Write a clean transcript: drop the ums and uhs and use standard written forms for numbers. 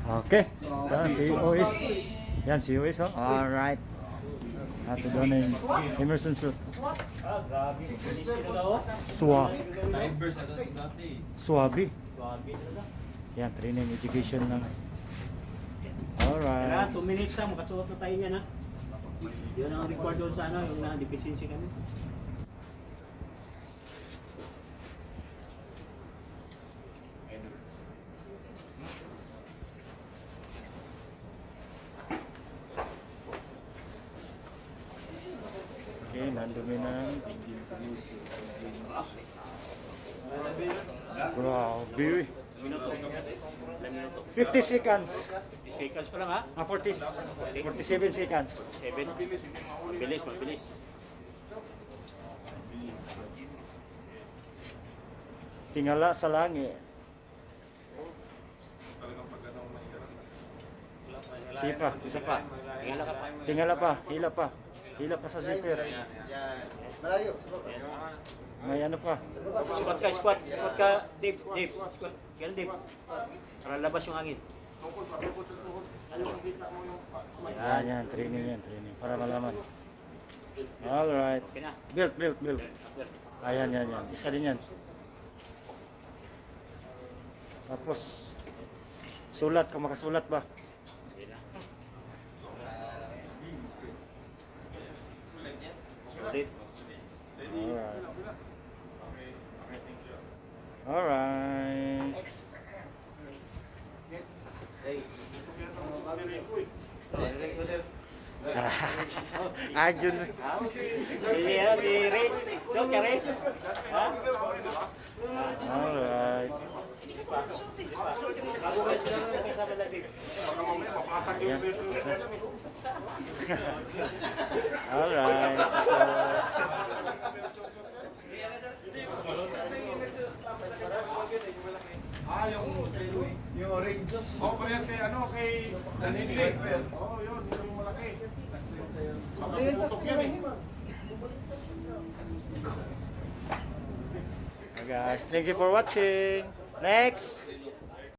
Okay. Yan, si OS. Yan, si OS, oh. Alright. Ato doon na yung Emerson suit. Suwabi. Yan, training education lang. Alright. 2 minutes lang, makasuot na tayo niyan ha. Yun ang record doon sa ano, yung na-deficiency kami. Okay, nandumi na. Grabe. 50 seconds. 50 seconds pa lang ha. 47 seconds. 7. Mabilis, mabilis. Tingala sa langit. Sige pa, isa pa. Tingala ka pa. Tingala pa, hila pa. Hila pa sa zipper. Malayo. May ano pa. Squat ka, squat. Squat ka, Dave. Dave, squat. Ganun, Dave. Para labas yung hangin. Yan, training yan, training. Para malaman. Alright. Okay na. Build. Ayan, yan. Isa din yan. Tapos, sulat, kung makasulat ba? Okay na. Solid. Alright. Ajun. Sige ha, si Ray. So, kaya Ray. Ha? Alright. Bago ka sila kasama na Dave. Yan. Alright. Yung orange. Oh, parehas kay ano, kay Danili. Oh, yun yung malaki. Pagkaputok yan eh. Guys, thank you for watching. Next.